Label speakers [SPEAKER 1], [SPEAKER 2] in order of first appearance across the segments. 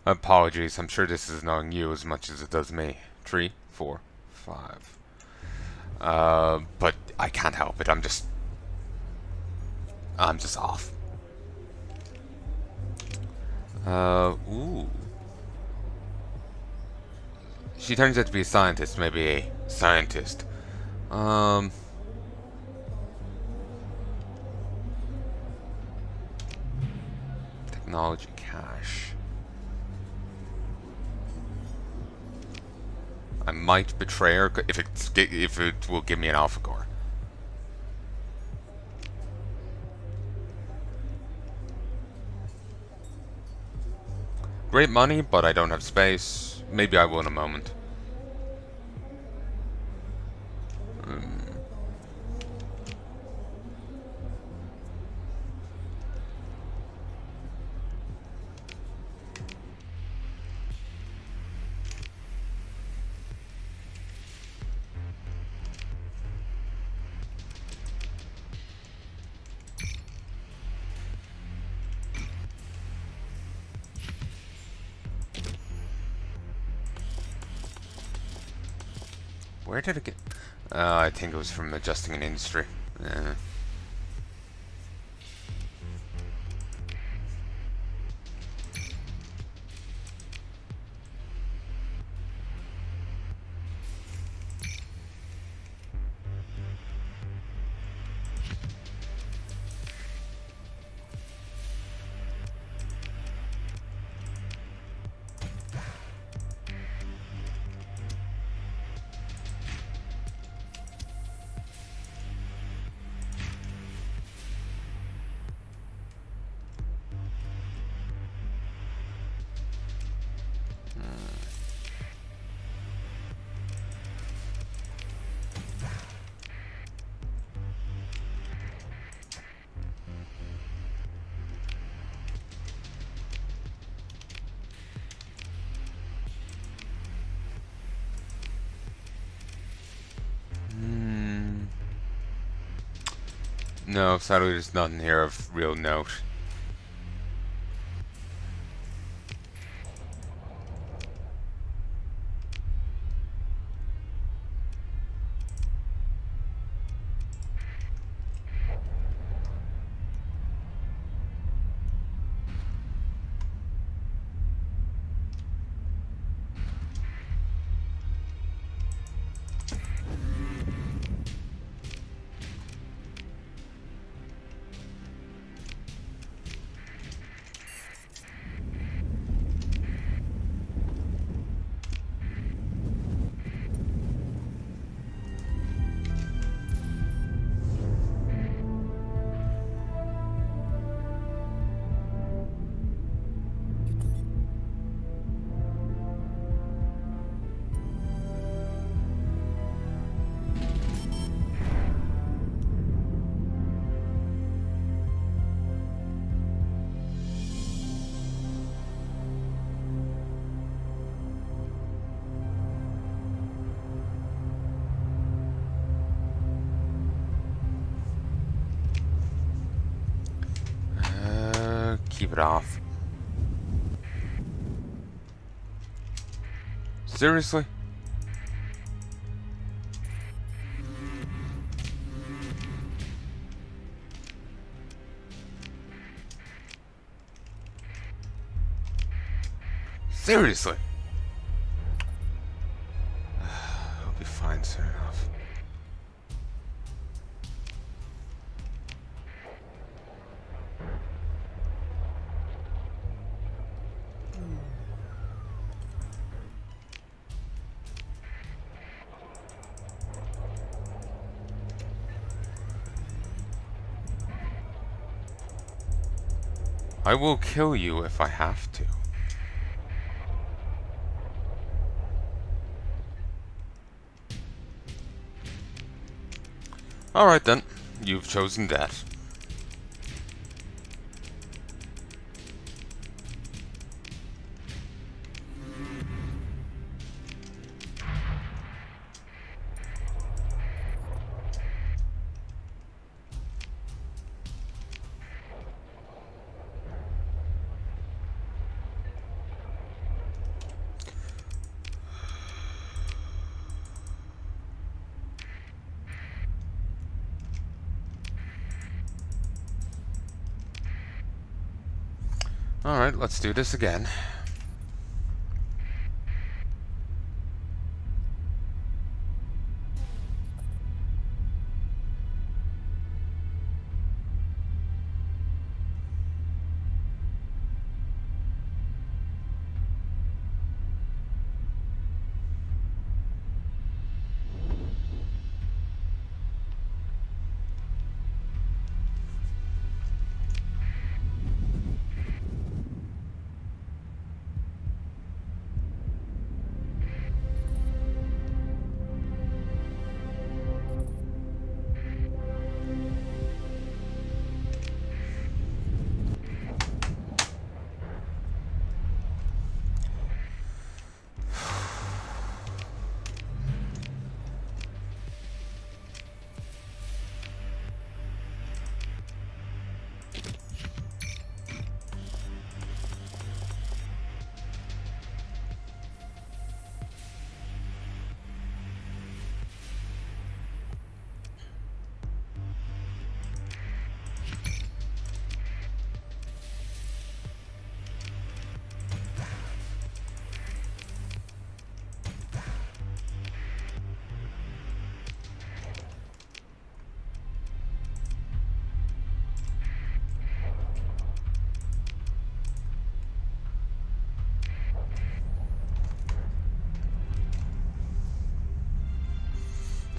[SPEAKER 1] Apologies, I'm sure this is annoying you as much as it does me. 3, 4, 5. But I can't help it. I'm just off. Ooh. She turns out to be a scientist, maybe a scientist. Um, Technology cache. I might betray her if it will give me an alpha core. Great money, but I don't have space. Maybe I will in a moment. Where did it get? I think it was from adjusting an industry. No, sadly there's nothing here of real note. Keep it off. Seriously? Seriously? I'll be fine soon enough. I will kill you if I have to. Alright then, you've chosen death. Alright, let's do this again.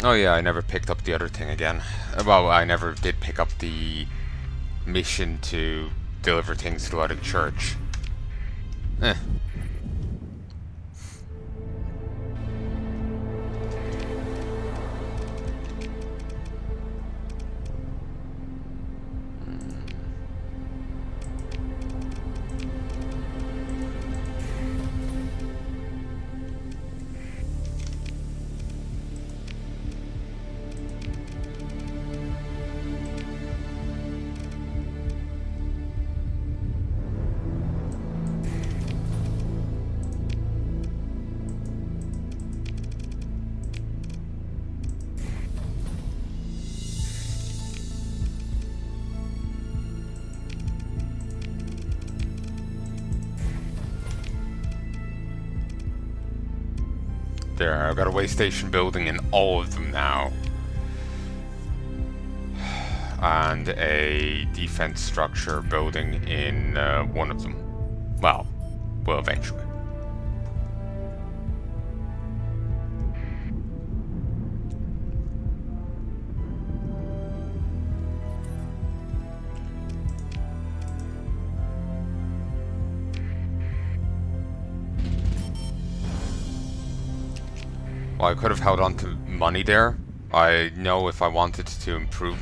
[SPEAKER 1] Oh yeah, I never picked up the other thing again. Well, I never did pick up the mission to deliver things throughout a church. Eh. There, I've got a way station building in all of them now. And a defense structure building in one of them. Well, eventually. Well, I could have held on to money there. I know if I wanted to improve...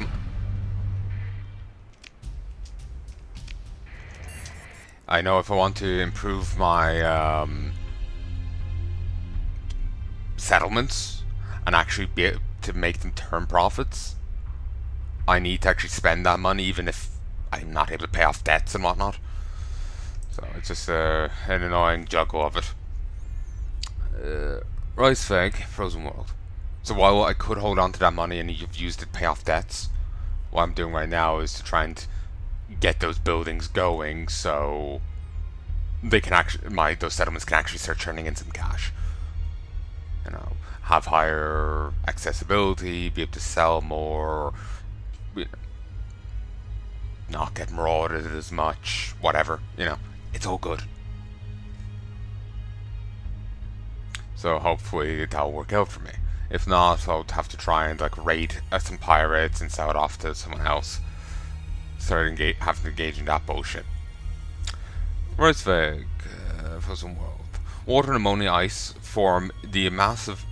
[SPEAKER 1] I know if I want to improve my settlements and actually be able to make them turn profits, I need to actually spend that money even if I'm not able to pay off debts and whatnot. So it's just an annoying juggle of it. Rice Fig, Frozen World. So while I could hold on to that money and you've used it to pay off debts, what I'm doing right now is to try and get those buildings going so they can actually, those settlements can actually start turning in some cash. You know, have higher accessibility, be able to sell more, you know, not get marauded as much, whatever, you know, it's all good. So hopefully that'll work out for me. If not, I'll have to try and like raid some pirates and sell it off to someone else. Start having to engage in that bullshit. Retrieval, Frozen World. Water and ammonia ice form the massive.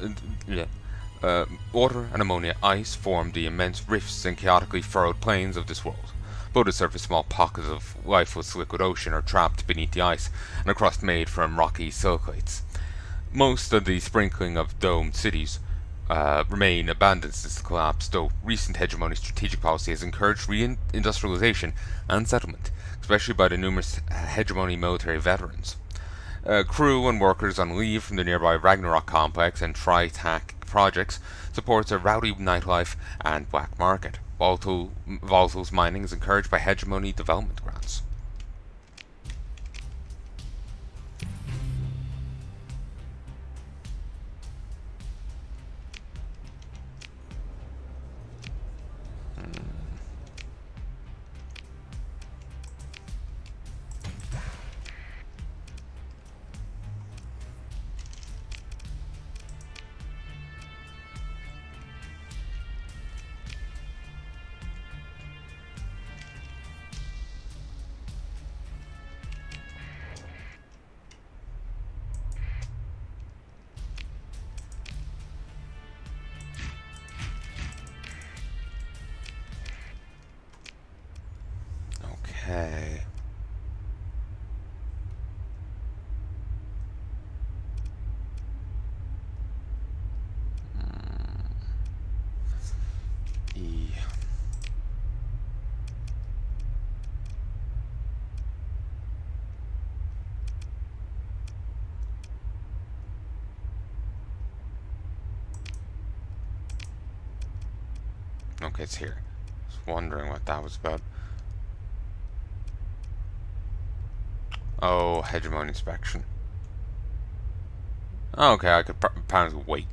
[SPEAKER 1] Water and ammonia ice form the immense rifts and chaotically furrowed plains of this world. Below the surface, small pockets of lifeless liquid ocean are trapped beneath the ice, and a crust made from rocky silicates. Most of the sprinkling of domed cities remain abandoned since the collapse, though recent hegemony strategic policy has encouraged reindustrialization and settlement, especially by the numerous hegemony military veterans. Crew and workers on leave from the nearby Ragnarok complex and Tri-Tac projects supports a rowdy nightlife and black market. Volatiles mining is encouraged by hegemony development grants. Okay. E. Okay, it's here. I was wondering what that was about. Oh, hegemony inspection. Okay, I could apparently wait.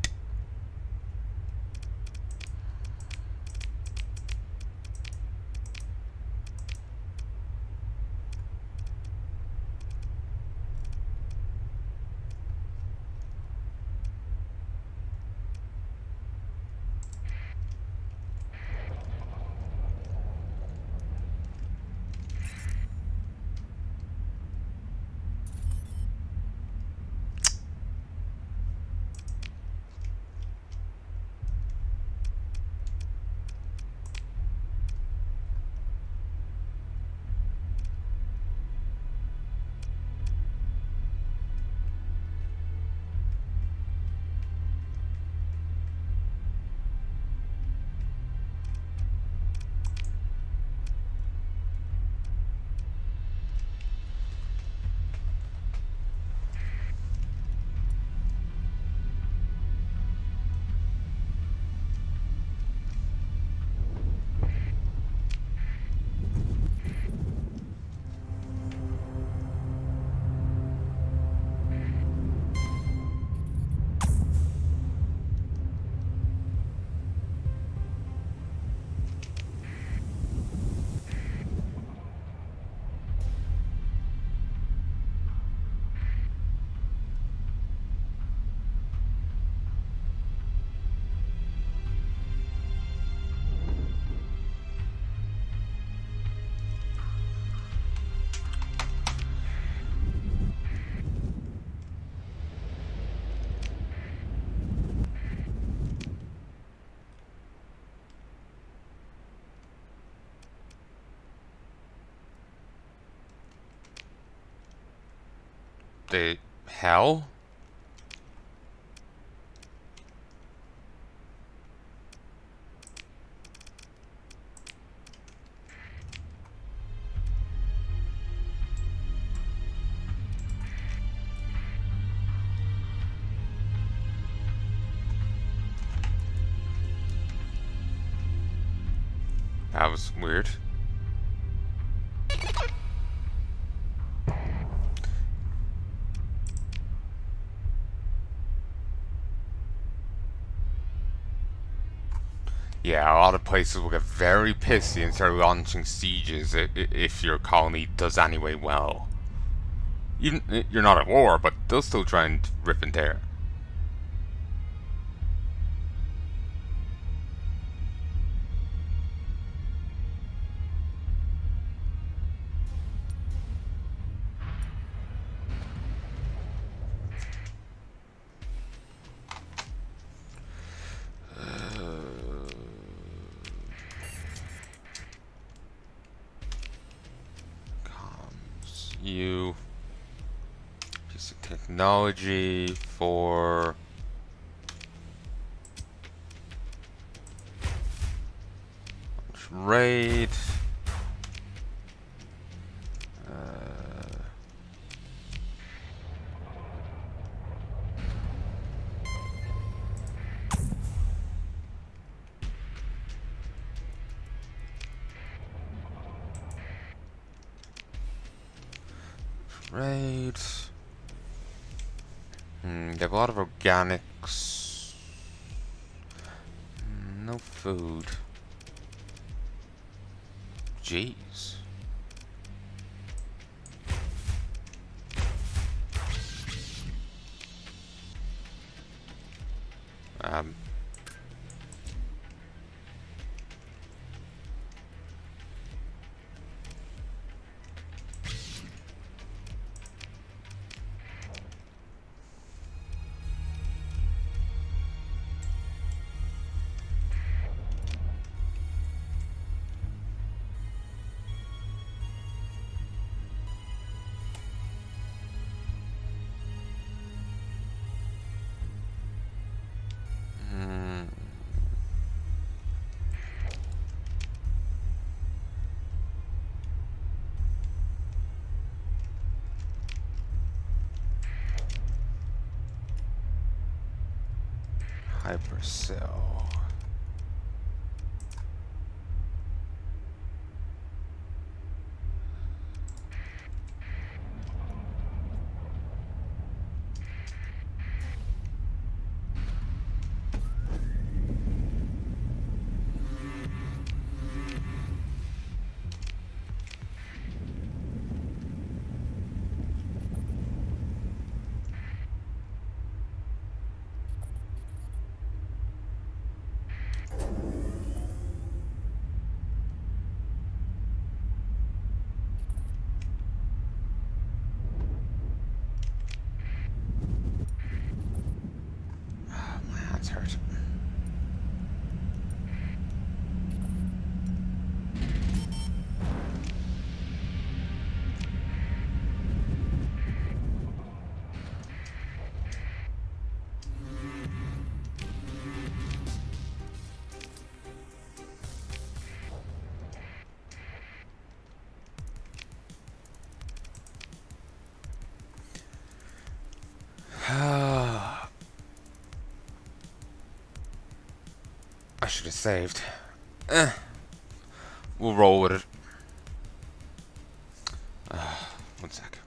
[SPEAKER 1] The hell? That was weird. Yeah, a lot of places will get very pissy and start launching sieges if your colony does anyway well. Even you're not at war, but they'll still try and rip and tear. You piece of technology for raid. Raid. They have a lot of organics. No food. Jeez. Hypercell. Hurt. I should have saved. We'll roll with it. One sec.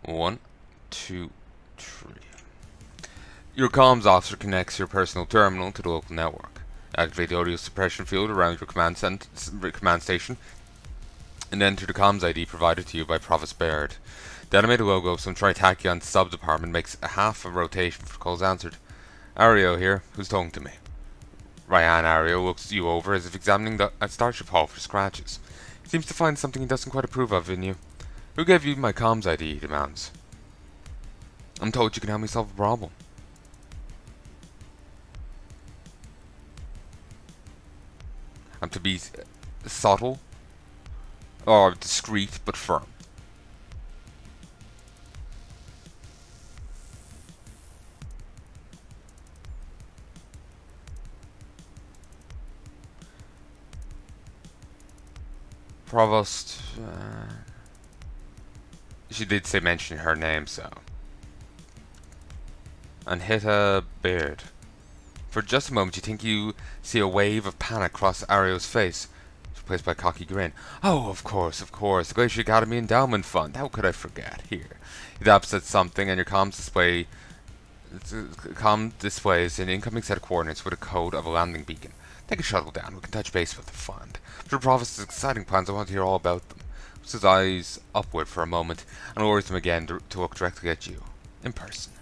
[SPEAKER 1] 1, 2, 3. Your comms officer connects your personal terminal to the local network. Activate the audio suppression field around your command station and enter the comms ID provided to you by Provost Baird. The animated logo of some Tritachion's sub-department makes a half a rotation for calls answered. Ario here, who's talking to me? Ryan Ario looks you over as if examining the Starship Hall for scratches. He seems to find something he doesn't quite approve of in you. Who gave you my comms ID, he demands. I'm told you can help me solve a problem. I'm to be subtle, or discreet but firm. Provost, she did say mention her name, so. And Heya Baird. For just a moment you think you see a wave of panic cross Ario's face. It's replaced by a cocky grin. Oh, of course, the Glacier Academy Endowment Fund. How could I forget? Here. He taps at something and your comm displays an incoming set of coordinates with a code of a landing beacon. Take a shuttle down. We can touch base with the fund. For the Provost's exciting plans, I want to hear all about them. Puts his eyes upward for a moment and lowers them again to look directly at you. In person.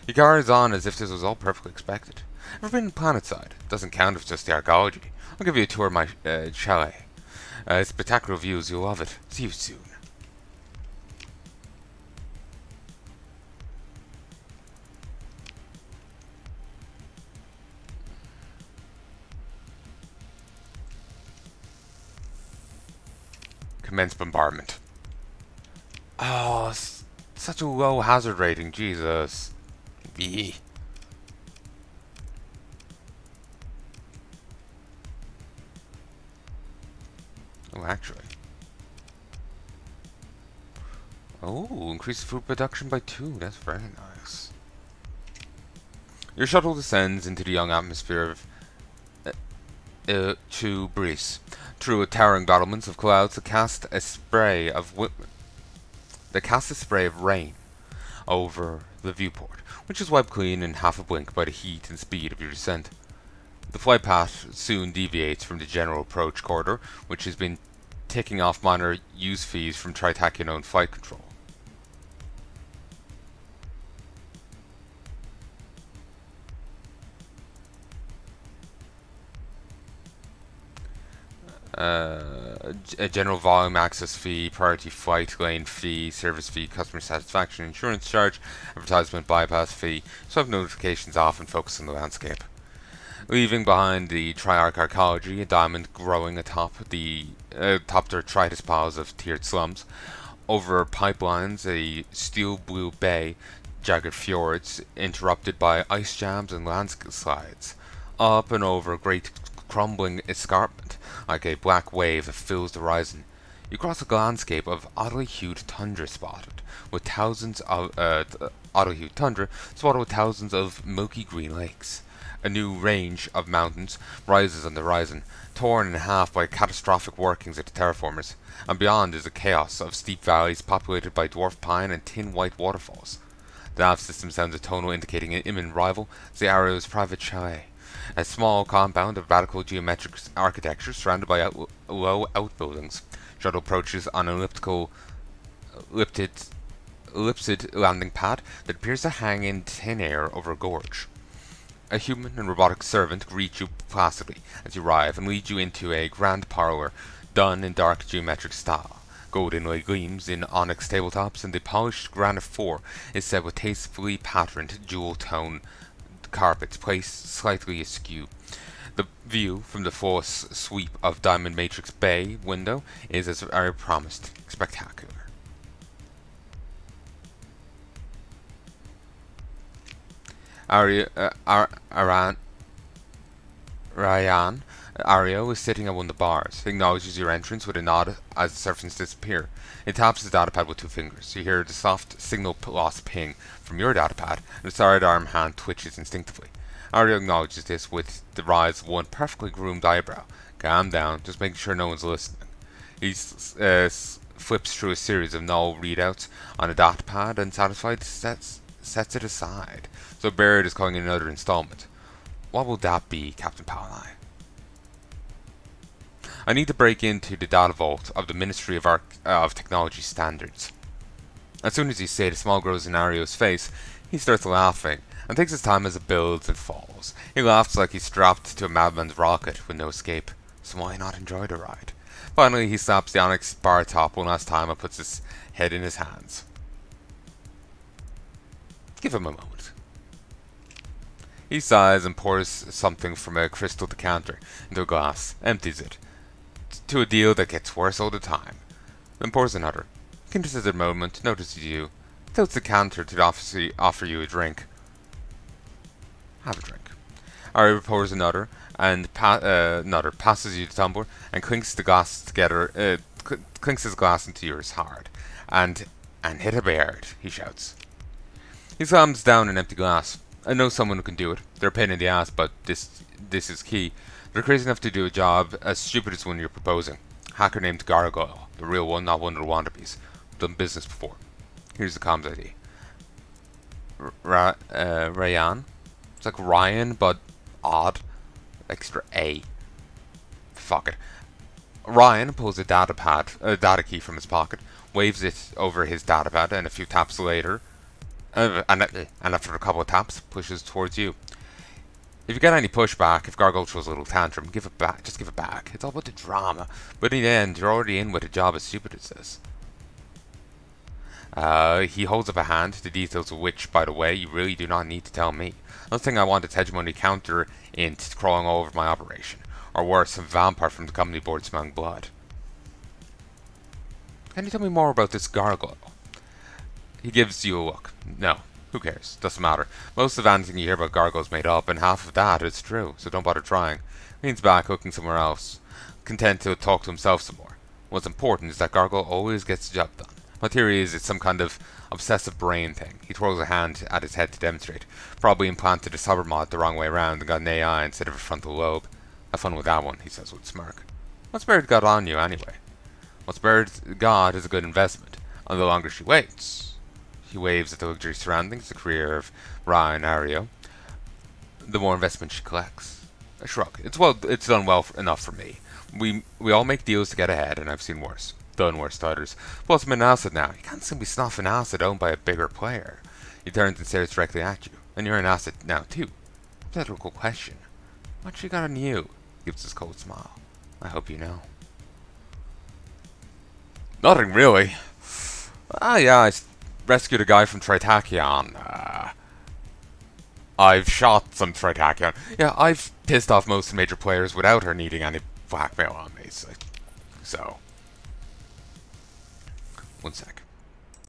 [SPEAKER 1] He carries on as if this was all perfectly expected. Ever been planetside? Doesn't count if it's just the archaeology. I'll give you a tour of my chalet. Spectacular views, you'll love it. See you soon. Commence bombardment. Oh, such a low hazard rating, Jesus. V. Oh, actually. Oh, increase food production by 2. That's very nice. Your shuttle descends into the young atmosphere of to Breeze. Through towering battlements of clouds that cast a spray of rain over the viewport, which is wiped clean in half a blink by the heat and speed of your descent. The flight path soon deviates from the general approach corridor, which has been ticking off minor use fees from Tritachion's flight control. A general volume access fee, priority flight lane fee, service fee, customer satisfaction insurance charge, advertisement bypass fee, so have notifications off and focus on the landscape. Leaving behind the Triarch archaeology, a diamond growing atop their detritus piles of tiered slums, over pipelines, a steel blue bay, jagged fjords interrupted by ice jams and landslides, up and over a great crumbling escarpment, like a black wave that fills the horizon. You cross a landscape of oddly hued tundra spotted with thousands of milky green lakes. A new range of mountains rises on the horizon, torn in half by catastrophic workings of the terraformers, and beyond is a chaos of steep valleys populated by dwarf pine and tin white waterfalls. The nav system sounds a tonal indicating an imminent rival as the Arrow's private chalet, a small compound of radical geometric architecture surrounded by low outbuildings. Shuttle approaches on an ellipsid landing pad that appears to hang in thin air over a gorge. A human and robotic servant greet you placidly as you arrive and lead you into a grand parlor done in dark geometric style. Gold inlay gleams in onyx tabletops, and the polished granite floor is set with tastefully patterned jewel-tone carpets placed slightly askew. The view from the full sweep of Diamond Matrix Bay window is, as I promised, spectacular. Ryan Ario is sitting at one of the bars. He acknowledges your entrance with a nod as the servants disappear. He taps his datapad with 2 fingers. You hear the soft signal loss ping from your datapad, and the sidearm hand twitches instinctively. Ario acknowledges this with the rise of one perfectly groomed eyebrow. Calm down, just making sure no one's listening. He flips through a series of null readouts on a datapad and, satisfied, sets it aside. So Barrett is calling in another installment. What will that be, Captain Palanai? I need to break into the data vault of the Ministry of Technology Standards. As soon as he says, a smile grows in Ario's face. He starts laughing and takes his time as it builds and falls. He laughs like he's strapped to a madman's rocket with no escape. So why not enjoy the ride? Finally, he slaps the onyx bar top one last time and puts his head in his hands. Give him a moment. He sighs and pours something from a crystal decanter into a glass, empties it, to a deal that gets worse all the time. Then pours another. Considers a moment, notices you, tilts the decanter to offer you a drink. Have a drink. Ari pours another, and passes you the tumbler, and clinks the glass together, clinks his glass into yours hard. And hit a beard, he shouts. He slams down an empty glass. I know someone who can do it. They're a pain in the ass, but this is key. They're crazy enough to do a job as stupid as one you're proposing. Hacker named Gargoyle. The real one, not one of the wannabes. Done business before. Here's the comms ID. Ryan. It's like Ryan, but odd. Extra A. Fuck it. Ryan pulls a data key from his pocket, waves it over his datapad, and a few taps later, and after a couple of taps, pushes towards you. If you get any pushback, if Gargoyle throws a little tantrum, give it back. Just give it back. It's all about the drama. But in the end, you're already in with a job as stupid as this. He holds up a hand, the details of which, by the way, you really do not need to tell me. Another thing I want is hegemony counter int crawling all over my operation. Or worse, some vampire from the company board smelling blood. Can you tell me more about this Gargoyle? He gives you a look. No. Who cares? Doesn't matter. Most of anything you hear about Gargoyle's made up, and half of that is true, so don't bother trying. Leans back, looking somewhere else, content to talk to himself some more. What's important is that Gargoyle always gets the job done. My theory is it's some kind of obsessive brain thing. He twirls a hand at his head to demonstrate. Probably implanted a subreddit the wrong way around and got an AI instead of a frontal lobe. Have fun with that one, he says with a smirk. What's Bird got on you, anyway? What's Bird got is a good investment. And the longer she waits... He waves at the luxury surroundings, the career of Ryan Ario. The more investment she collects. A shrug. It's done well enough for me. We all make deals to get ahead, and I've seen worse. Done worse to others. Plus, I'm an asset now. You can't simply snuff an asset owned by a bigger player. He turns and stares directly at you. And you're an asset now, too. Rhetorical question. What she got on you? Gives his cold smile. I hope you know. Nothing, really. Yeah, I rescued a guy from Tritachyon. I've shot some Tritachyon. Yeah, I've pissed off most major players without her needing any blackmail on me. So, one sec.